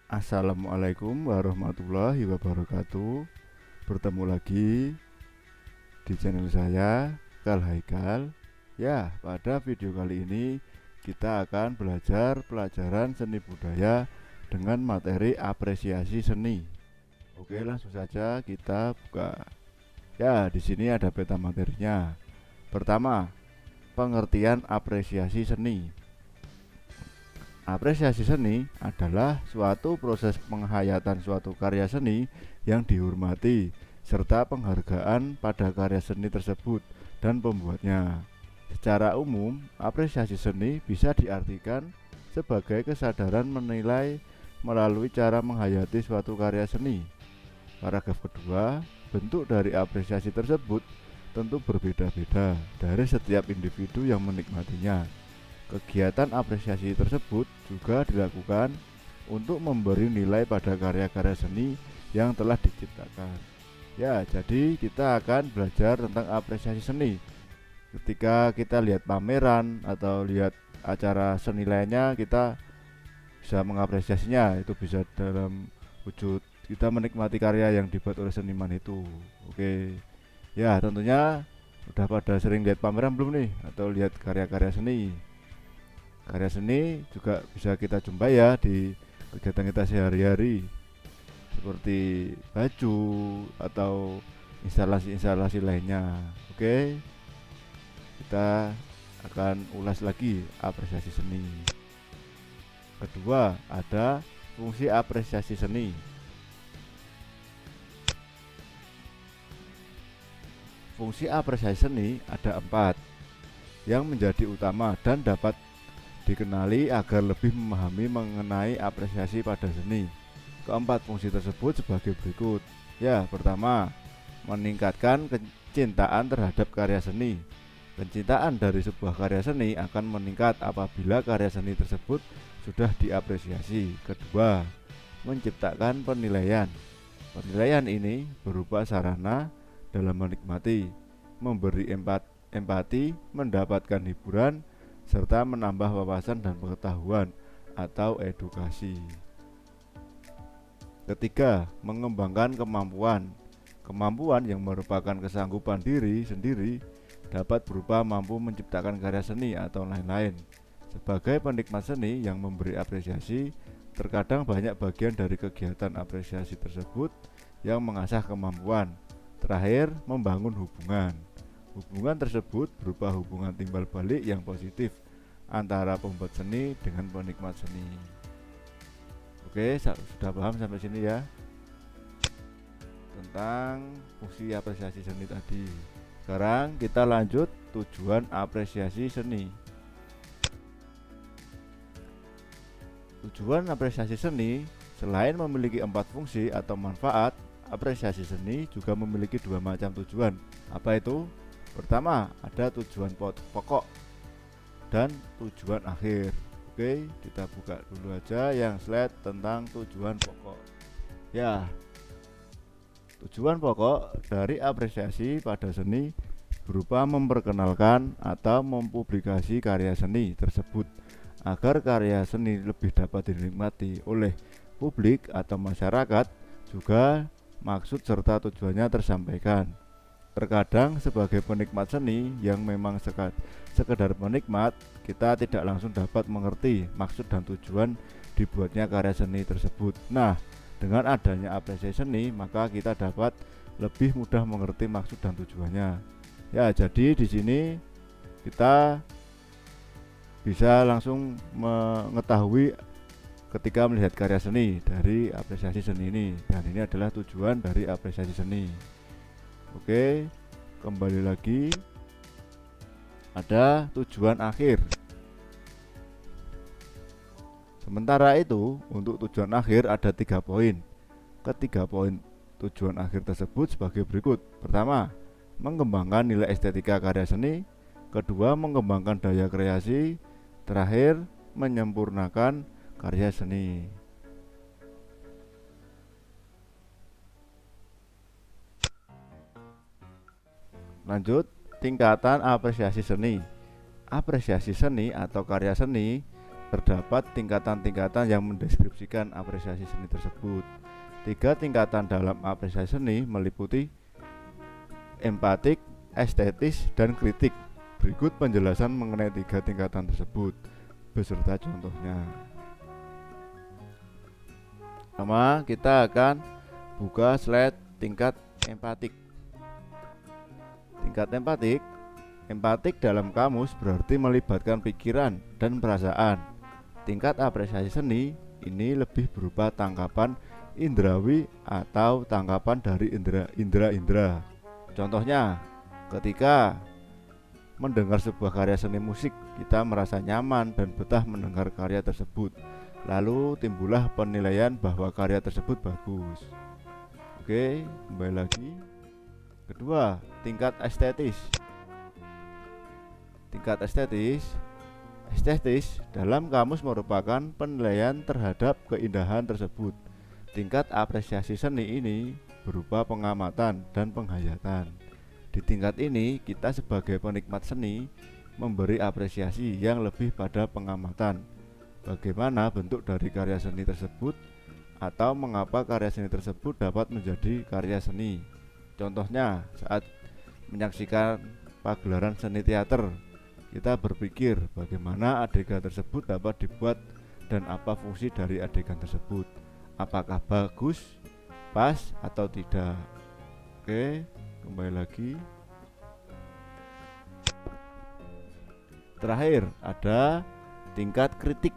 Assalamualaikum warahmatullahi wabarakatuh. Bertemu lagi di channel saya, Kal Haikal. Ya, pada video kali ini kita akan belajar pelajaran seni budaya dengan materi apresiasi seni. Oke, langsung saja kita buka. Ya, di sini ada peta materinya. Pertama, pengertian apresiasi seni. Apresiasi seni adalah suatu proses penghayatan suatu karya seni yang dihormati serta penghargaan pada karya seni tersebut dan pembuatnya. Secara umum, apresiasi seni bisa diartikan sebagai kesadaran menilai melalui cara menghayati suatu karya seni. Paragraf kedua, bentuk dari apresiasi tersebut tentu berbeda-beda dari setiap individu yang menikmatinya. Kegiatan apresiasi tersebut juga dilakukan untuk memberi nilai pada karya-karya seni yang telah diciptakan. Ya, jadi kita akan belajar tentang apresiasi seni. Ketika kita lihat pameran atau lihat acara seni lainnya, kita bisa mengapresiasinya. Itu bisa dalam wujud kita menikmati karya yang dibuat oleh seniman itu. Oke. Ya, tentunya udah pada sering lihat pameran belum nih? Atau lihat karya-karya seni? Karya seni juga bisa kita jumpai ya di kegiatan kita sehari-hari, seperti baju atau instalasi-instalasi lainnya. Oke, kita akan ulas lagi apresiasi seni. Kedua, ada fungsi apresiasi seni. Fungsi apresiasi seni ada 4 yang menjadi utama dan dapat dikenali agar lebih memahami mengenai apresiasi pada seni. Keempat fungsi tersebut sebagai berikut. Ya, pertama, meningkatkan kecintaan terhadap karya seni. Kecintaan dari sebuah karya seni akan meningkat apabila karya seni tersebut sudah diapresiasi. Kedua, menciptakan penilaian. Penilaian ini berupa sarana dalam menikmati, memberi empati, mendapatkan hiburan, serta menambah wawasan dan pengetahuan atau edukasi. Ketiga, mengembangkan kemampuan. Kemampuan yang merupakan kesanggupan diri sendiri dapat berupa mampu menciptakan karya seni atau lain-lain. Sebagai penikmat seni yang memberi apresiasi, terkadang banyak bagian dari kegiatan apresiasi tersebut yang mengasah kemampuan. Terakhir, membangun hubungan. Hubungan tersebut berupa hubungan timbal balik yang positif antara pembuat seni dengan penikmat seni. Oke, sudah paham sampai sini ya tentang fungsi apresiasi seni tadi. Sekarang kita lanjut tujuan apresiasi seni. Tujuan apresiasi seni selain memiliki 4 fungsi atau manfaat, apresiasi seni juga memiliki 2 macam tujuan. Apa itu? Pertama, ada tujuan pokok dan tujuan akhir. Oke, kita buka dulu aja yang slide tentang tujuan pokok. Ya, tujuan pokok dari apresiasi pada seni berupa memperkenalkan atau mempublikasi karya seni tersebut agar karya seni lebih dapat dinikmati oleh publik atau masyarakat. Juga maksud serta tujuannya tersampaikan. Terkadang sebagai penikmat seni yang memang sekedar penikmat, kita tidak langsung dapat mengerti maksud dan tujuan dibuatnya karya seni tersebut. Nah, dengan adanya apresiasi seni, maka kita dapat lebih mudah mengerti maksud dan tujuannya. Ya, jadi di sini kita bisa langsung mengetahui ketika melihat karya seni dari apresiasi seni ini, dan ini adalah tujuan dari apresiasi seni. Oke, kembali lagi, ada tujuan akhir. Sementara itu, untuk tujuan akhir ada 3 poin. Ketiga poin tujuan akhir tersebut sebagai berikut. Pertama, mengembangkan nilai estetika karya seni. Kedua, mengembangkan daya kreasi. Terakhir, menyempurnakan karya seni. Lanjut, tingkatan apresiasi seni. Apresiasi seni atau karya seni terdapat tingkatan-tingkatan yang mendeskripsikan apresiasi seni tersebut. 3 tingkatan dalam apresiasi seni meliputi empatik, estetis, dan kritik. Berikut penjelasan mengenai 3 tingkatan tersebut beserta contohnya. Pertama, kita akan buka slide tingkat empatik. Tingkat empatik dalam kamus berarti melibatkan pikiran dan perasaan. Tingkat apresiasi seni ini lebih berupa tangkapan indrawi atau tangkapan dari indera-indera. Contohnya, ketika mendengar sebuah karya seni musik, kita merasa nyaman dan betah mendengar karya tersebut. Lalu timbullah penilaian bahwa karya tersebut bagus. Oke, kembali lagi. Kedua, tingkat estetis. Tingkat estetis dalam kamus merupakan penilaian terhadap keindahan tersebut. Tingkat apresiasi seni ini berupa pengamatan dan penghayatan. Di tingkat ini, kita sebagai penikmat seni memberi apresiasi yang lebih pada pengamatan. Bagaimana bentuk dari karya seni tersebut atau mengapa karya seni tersebut dapat menjadi karya seni. Contohnya, saat menyaksikan pagelaran seni teater, kita berpikir bagaimana adegan tersebut dapat dibuat dan apa fungsi dari adegan tersebut. Apakah bagus, pas, atau tidak. Oke, kembali lagi. Terakhir, ada tingkat kritik.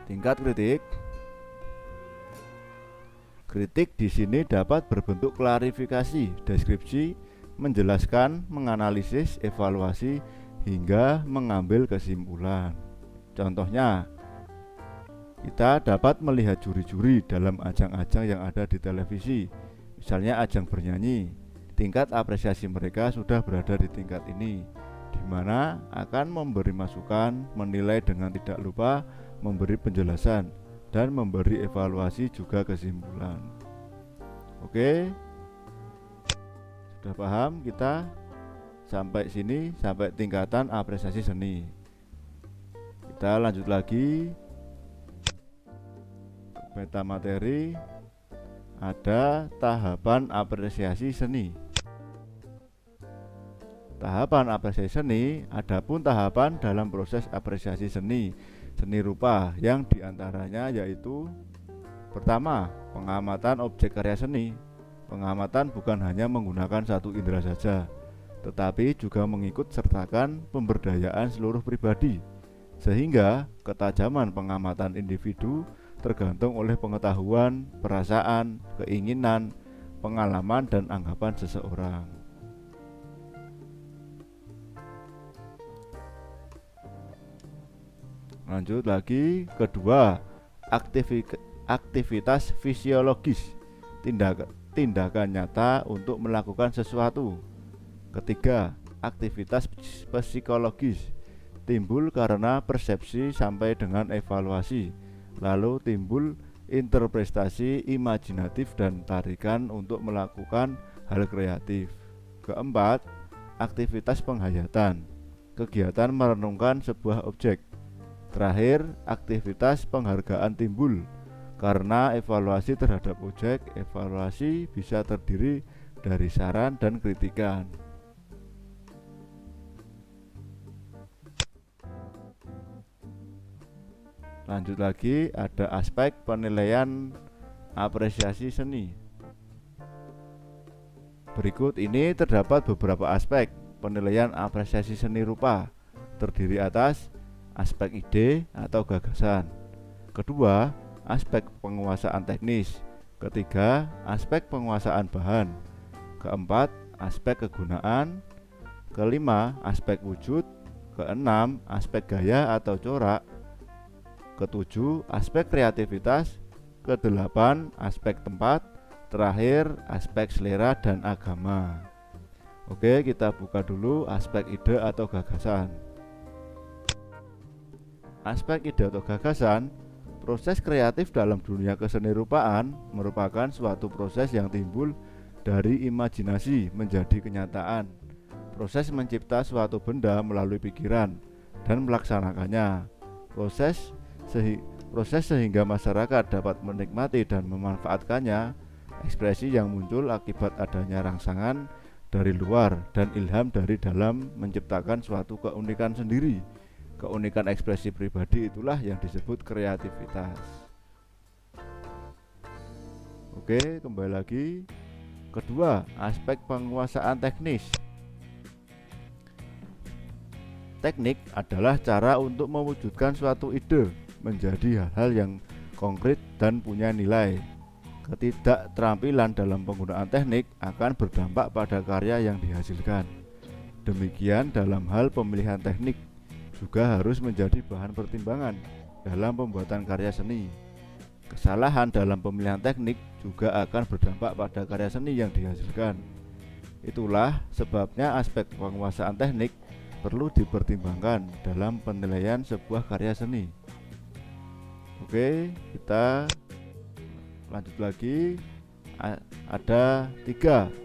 Tingkat kritik di sini dapat berbentuk klarifikasi, deskripsi, menjelaskan, menganalisis, evaluasi, hingga mengambil kesimpulan. Contohnya, kita dapat melihat juri-juri dalam ajang-ajang yang ada di televisi, misalnya ajang bernyanyi. Tingkat apresiasi mereka sudah berada di tingkat ini, di mana akan memberi masukan, menilai dengan tidak lupa memberi penjelasan, dan memberi evaluasi juga kesimpulan. Oke, sudah paham kita sampai sini, sampai tingkatan apresiasi seni. Kita lanjut lagi ke meta materi. Ada tahapan apresiasi seni. Tahapan apresiasi seni, adapun tahapan dalam proses apresiasi seni rupa yang diantaranya yaitu: pertama, pengamatan objek karya seni. Pengamatan bukan hanya menggunakan satu indera saja, tetapi juga mengikut sertakan pemberdayaan seluruh pribadi, sehingga ketajaman pengamatan individu tergantung oleh pengetahuan, perasaan, keinginan, pengalaman, dan anggapan seseorang. Lanjut lagi. Kedua, aktivitas fisiologis, tindakan nyata untuk melakukan sesuatu. Ketiga, aktivitas psikologis, timbul karena persepsi sampai dengan evaluasi, lalu timbul interpretasi imajinatif dan tarikan untuk melakukan hal kreatif. Keempat, aktivitas penghayatan, kegiatan merenungkan sebuah objek. Terakhir, aktivitas penghargaan timbul karena evaluasi terhadap objek. Evaluasi bisa terdiri dari saran dan kritikan. Lanjut lagi, ada aspek penilaian apresiasi seni. Berikut ini terdapat beberapa aspek penilaian apresiasi seni rupa, terdiri atas aspek ide atau gagasan. Kedua, aspek penguasaan teknis. Ketiga, aspek penguasaan bahan. Keempat, aspek kegunaan. Kelima, aspek wujud. Keenam, aspek gaya atau corak. Ketujuh, aspek kreativitas. Kedelapan, aspek tempat. Terakhir, aspek selera dan agama. Oke, kita buka dulu aspek ide atau gagasan. Aspek ide atau gagasan, proses kreatif dalam dunia kesenirupaan merupakan suatu proses yang timbul dari imajinasi menjadi kenyataan. proses mencipta suatu benda melalui pikiran dan melaksanakannya. Proses sehingga masyarakat dapat menikmati dan memanfaatkannya, ekspresi yang muncul akibat adanya rangsangan dari luar dan ilham dari dalam menciptakan suatu keunikan sendiri. Keunikan ekspresi pribadi itulah yang disebut kreativitas. Oke, kembali lagi. Kedua, aspek penguasaan teknis. Teknik adalah cara untuk mewujudkan suatu ide menjadi hal-hal yang konkret dan punya nilai. Ketidakterampilan dalam penggunaan teknik akan berdampak pada karya yang dihasilkan. Demikian dalam hal pemilihan teknik juga harus menjadi bahan pertimbangan dalam pembuatan karya seni. Kesalahan dalam pemilihan teknik juga akan berdampak pada karya seni yang dihasilkan. Itulah sebabnya aspek penguasaan teknik perlu dipertimbangkan dalam penilaian sebuah karya seni. Oke, kita lanjut lagi. Ada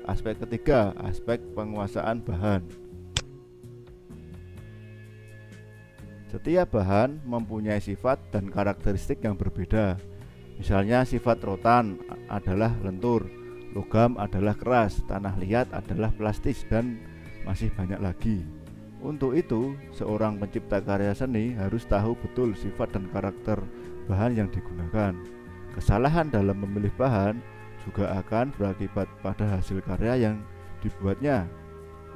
aspek ketiga, aspek penguasaan bahan. Setiap bahan mempunyai sifat dan karakteristik yang berbeda. Misalnya sifat rotan adalah lentur, logam adalah keras, tanah liat adalah plastis, dan masih banyak lagi. Untuk itu, seorang pencipta karya seni harus tahu betul sifat dan karakter bahan yang digunakan. Kesalahan dalam memilih bahan juga akan berakibat pada hasil karya yang dibuatnya.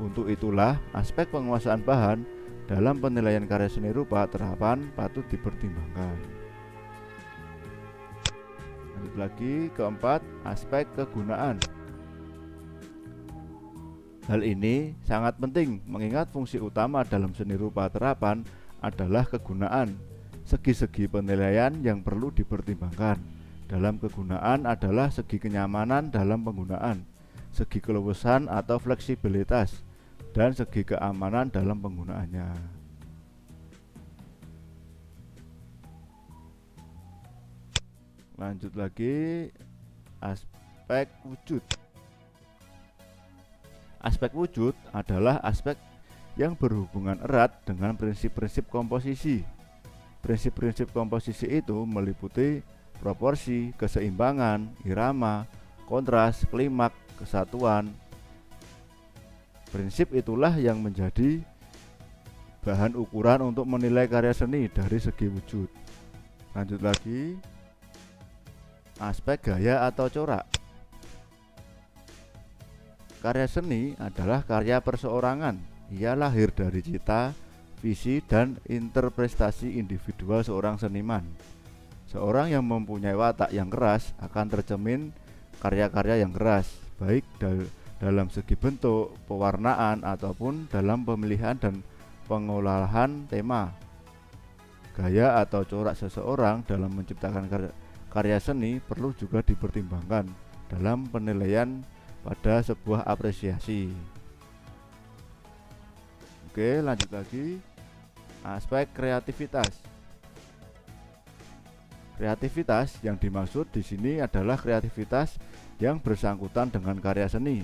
Untuk itulah, aspek penguasaan bahan dalam penilaian karya seni rupa terapan patut dipertimbangkan. Lanjut lagi, keempat, aspek kegunaan. Hal ini sangat penting mengingat fungsi utama dalam seni rupa terapan adalah kegunaan. Segi-segi penilaian yang perlu dipertimbangkan dalam kegunaan adalah segi kenyamanan dalam penggunaan, segi keluasan atau fleksibilitas, dan segi keamanan dalam penggunaannya. Lanjut lagi, aspek wujud. Aspek wujud adalah aspek yang berhubungan erat dengan prinsip-prinsip komposisi. Prinsip-prinsip komposisi itu meliputi proporsi, keseimbangan, irama, kontras, klimaks, kesatuan. Prinsip itulah yang menjadi bahan ukuran untuk menilai karya seni dari segi wujud. Lanjut lagi, aspek gaya atau corak. Karya seni adalah karya perseorangan. Ia lahir dari cita, visi, dan interpretasi individual seorang seniman. Seorang yang mempunyai watak yang keras akan tercermin karya-karya yang keras, baik dalam segi bentuk, pewarnaan, ataupun dalam pemilihan dan pengolahan tema. Gaya atau corak seseorang dalam menciptakan karya seni perlu juga dipertimbangkan dalam penilaian pada sebuah apresiasi. Oke, lanjut lagi, aspek kreativitas. Kreativitas yang dimaksud di sini adalah kreativitas yang bersangkutan dengan karya seni.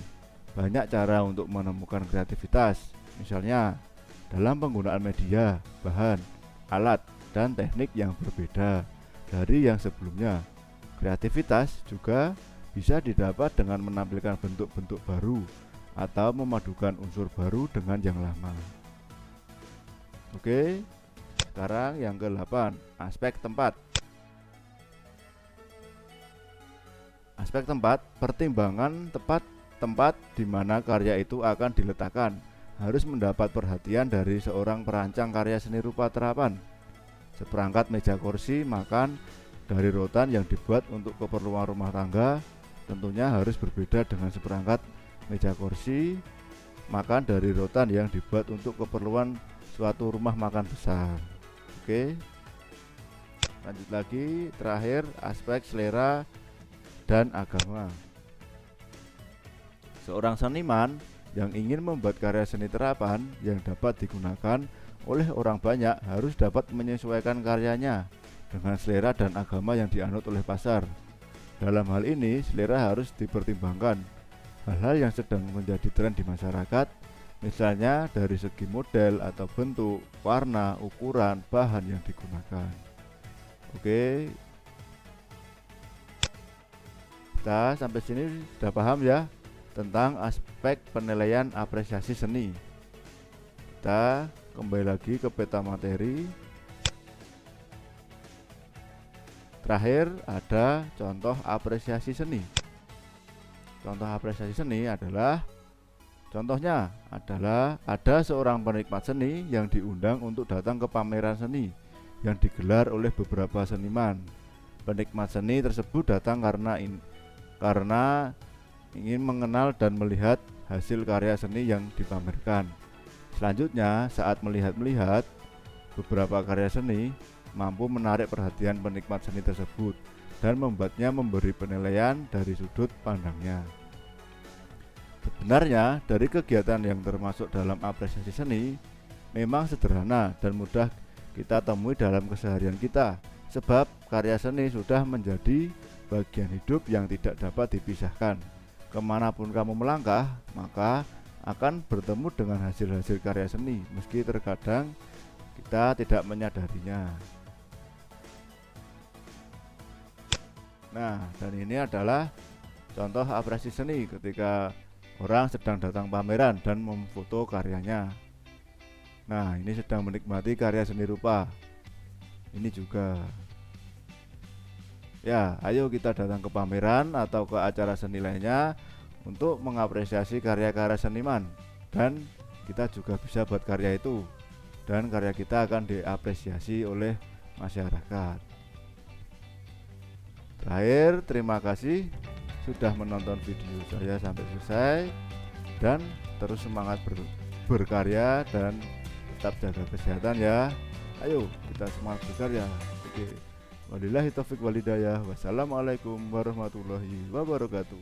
Banyak cara untuk menemukan kreativitas, misalnya dalam penggunaan media, bahan, alat, dan teknik yang berbeda dari yang sebelumnya. Kreativitas juga bisa didapat dengan menampilkan bentuk-bentuk baru atau memadukan unsur baru dengan yang lama. Oke, sekarang yang ke-8, aspek tempat. Aspek tempat, pertimbangan tempat di mana karya itu akan diletakkan harus mendapat perhatian dari seorang perancang karya seni rupa terapan. Seperangkat meja kursi makan dari rotan yang dibuat untuk keperluan rumah tangga tentunya harus berbeda dengan seperangkat meja kursi makan dari rotan yang dibuat untuk keperluan suatu rumah makan besar. Oke, lanjut lagi, terakhir aspek selera dan agama. Seorang seniman yang ingin membuat karya seni terapan yang dapat digunakan oleh orang banyak harus dapat menyesuaikan karyanya dengan selera dan agama yang dianut oleh pasar. Dalam hal ini, selera harus dipertimbangkan. Hal-hal yang sedang menjadi tren di masyarakat misalnya dari segi model atau bentuk, warna, ukuran, bahan yang digunakan. Oke, kita sampai sini sudah paham ya tentang aspek penilaian apresiasi seni. Kita kembali lagi ke peta materi. Terakhir ada contoh apresiasi seni. Contoh apresiasi seni adalah, contohnya adalah ada seorang penikmat seni yang diundang untuk datang ke pameran seni yang digelar oleh beberapa seniman. Penikmat seni tersebut datang karena ingin mengenal dan melihat hasil karya seni yang dipamerkan. Selanjutnya, saat melihat beberapa karya seni mampu menarik perhatian penikmat seni tersebut dan membuatnya memberi penilaian dari sudut pandangnya. Sebenarnya dari kegiatan yang termasuk dalam apresiasi seni memang sederhana dan mudah kita temui dalam keseharian kita, sebab karya seni sudah menjadi bagian hidup yang tidak dapat dipisahkan. Kemanapun kamu melangkah, maka akan bertemu dengan hasil-hasil karya seni, meski terkadang kita tidak menyadarinya. Nah, dan ini adalah contoh apresiasi seni ketika orang sedang datang pameran dan memfoto karyanya. Nah, ini sedang menikmati karya seni rupa. Ini juga. Ya, ayo kita datang ke pameran atau ke acara seni lainnya untuk mengapresiasi karya-karya seniman, dan kita juga bisa buat karya itu, dan karya kita akan diapresiasi oleh masyarakat. Terakhir, terima kasih sudah menonton video saya sampai selesai, dan terus semangat berkarya dan tetap jaga kesehatan ya. Ayo kita semangat berkarya. Oke. Wabillahi taufiq wal hidayah. Wassalamualaikum warahmatullahi wabarakatuh.